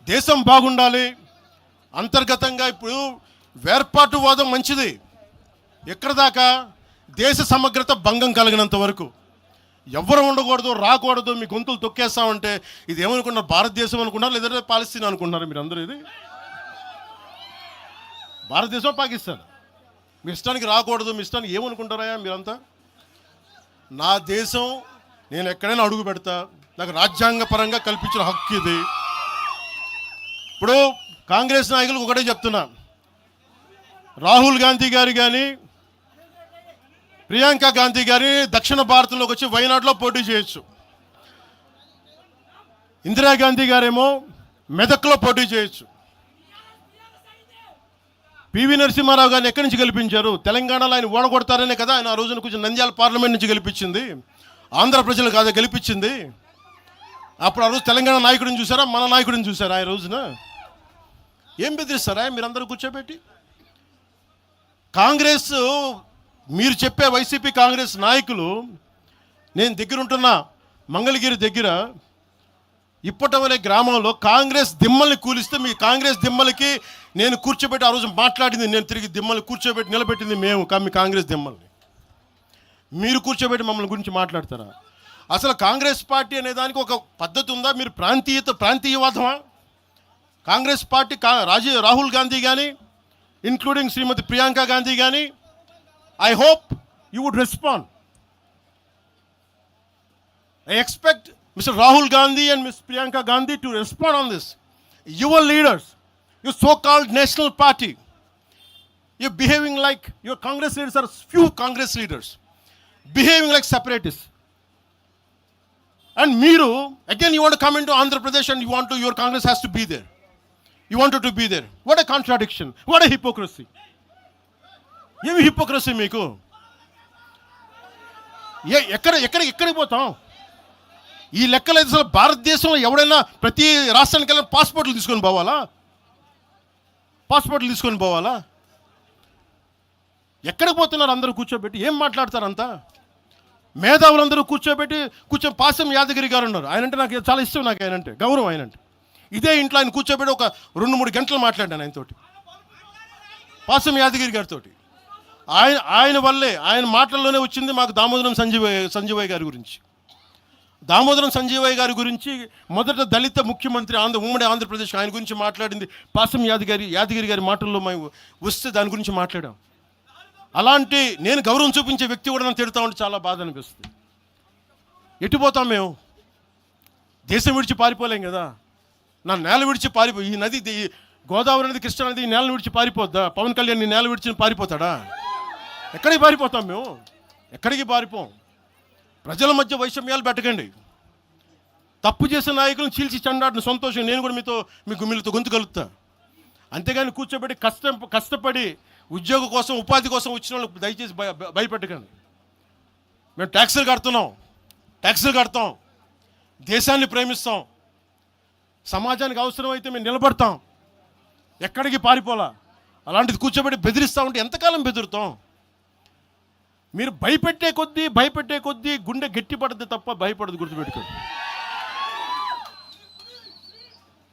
దేశం బాగుండాలి, అంతర్గతంగా ఇప్పుడు వేర్పాటువాదం మంచిది, ఎక్కడ దాకా దేశ సమగ్రత భంగం కలిగినంత వరకు. ఎవరు ఉండకూడదు, రాకూడదు, మీ గొంతులు తొక్కేస్తామంటే ఇది ఏమనుకున్నారు? భారతదేశం అనుకున్నారు లేదా పాలస్తీనా అనుకుంటున్నారు? మీరు అందరూ ఇది భారతదేశం పాకిస్తాన్, మీ ఇష్టానికి రాకూడదు, మీ ఇష్టానికి ఏమనుకుంటారా మీరంతా? నా దేశం, నేను ఎక్కడైనా అడుగు పెడతా, నాకు రాజ్యాంగపరంగా కల్పించిన హక్కు ఇది. ఇప్పుడు కాంగ్రెస్ నాయకులకు ఒకటే చెప్తున్నా, రాహుల్ గాంధీ గారు కానీ ప్రియాంక గాంధీ గారి దక్షిణ భారతంలోకి వచ్చి వైనాడులో పోటీ చేయొచ్చు. ఇందిరాగాంధీ గారేమో మెదక్లో పోటీ చేయొచ్చు. పివి నరసింహారావు గారిని ఎక్కడి నుంచి గెలిపించారు? తెలంగాణలో ఆయన ఓడగొడతారనే కదా ఆయన ఆ రోజున కొంచెం నంద్యాల పార్లమెంట్ నుంచి గెలిపించింది, ఆంధ్ర ప్రజలు కాదా గెలిపించింది. అప్పుడు ఆ రోజు తెలంగాణ నాయకుడిని చూసారా, మన నాయకుడిని చూసారా? ఆ రోజున ఏం బెదిరిస్తారా మీరందరూ కూర్చోబెట్టి? కాంగ్రెస్, మీరు చెప్పే వైసీపీ కాంగ్రెస్ నాయకులు, నేను దగ్గరుంటున్న మంగళగిరి దగ్గర ఇప్పటవలే గ్రామంలో కాంగ్రెస్ దిమ్మల్ని కూలిస్తే, మీ కాంగ్రెస్ దిమ్మలకి నేను కూర్చోబెట్టి ఆ రోజు మాట్లాడింది, నేను తిరిగి దిమ్మల్ని కూర్చోబెట్టి నిలబెట్టింది మేము, మీ కాంగ్రెస్ దిమ్మల్ని మీరు కూర్చోబెట్టి మమ్మల్ని గురించి మాట్లాడతారా? అసలు కాంగ్రెస్ పార్టీ అనే దానికి ఒక పద్ధతి ఉందా? మీరు ప్రాంతీయవాదమా? కాంగ్రెస్ పార్టీ రాహుల్ గాంధీ కానీ, ఇంక్లూడింగ్ శ్రీమతి ప్రియాంక గాంధీ కానీ, I hope you would respond. I expect Mr. Rahul Gandhi and Ms. Priyanka Gandhi to respond on this. Your leaders, your so-called national party, you're behaving like, your Congress leaders are few Congress leaders, behaving like separatists. And Meeru, again you want to come into Andhra Pradesh and your Congress has to be there. You wanted to be there. What a contradiction. What a hypocrisy. Yemi hypocrisy meeku. ఎక్కడికి పోతాం? ఈ లెక్కలు అయితే అసలు భారతదేశంలో ఎవడైనా ప్రతి రాష్ట్రానికి వెళ్ళిన పాస్పోర్ట్లు తీసుకొని పోవాలా? ఎక్కడికి పోతున్నారు అందరూ కూర్చోబెట్టి? ఏం మాట్లాడతారంతా? మేధావులందరూ కూర్చొని పాసం యాదగిరి గారు ఉన్నారు, ఆయనంటే నాకు చాలా ఇష్టం, నాకు ఆయనంటే గౌరవం. ఆయనంటే ఇదే ఇంట్లో ఆయన కూర్చోబెట్టి ఒక 2-3 గంటలు మాట్లాడాను ఆయనతోటి, పాసం యాదగిరి గారితో. ఆయన వల్లే, ఆయన మాటల్లోనే వచ్చింది మాకు దామోదరం సంజీవయ్య గారి గురించి. దామోదరం సంజీవయ్య గారి గురించి మొదట దళిత ముఖ్యమంత్రి ఉమ్మడి ఆంధ్రప్రదేశ్, ఆయన గురించి మాట్లాడింది పాసం యాదగిరి గారి మాటల్లో మేము వస్తే దాని గురించి మాట్లాడాం. అలాంటి నేను గౌరవం చూపించే వ్యక్తి కూడా నన్ను తిడతా ఉంటే చాలా బాధ అనిపిస్తుంది. ఎటుపోతాం మేము? దేశం విడిచి పారిపోలేం కదా, నా నేల విడిచి ఈ నది, గోదావరి నది, కృష్ణా నది ఈ నేలను విడిచి పారిపోద్దా? పవన్ కళ్యాణ్ ఈ నేల విడిచి పారిపోతాడా? ఎక్కడికి పారిపోతాం మేము? ఎక్కడికి పారిపోం. ప్రజల మధ్య వైషమ్యాలు పెట్టకండి. తప్పు చేసిన నాయకులను చీల్చి చెండాడిన సంతోషం నేను కూడా మీతో గొంతు కలుపుతా. అంతేగాని కూర్చోబెట్టి కష్టపడి ఉద్యోగం కోసం, ఉపాధి కోసం వచ్చిన వాళ్ళకి దయచేసి భయపెట్టకండి. మేము ట్యాక్సులు కడతాం, దేశాన్ని ప్రేమిస్తాం, సమాజానికి అవసరమైతే మేము నిలబడతాం, ఎక్కడికి పారిపోలా. అలాంటిది కూర్చోబెట్టి బెదిరిస్తూ ఉంటే ఎంతకాలం బెదురుతాం? మీరు భయపెట్టే కొద్దీ గుండె గట్టి పడద్దు తప్ప భయపడదు, గుర్తుపెట్టుకోండి.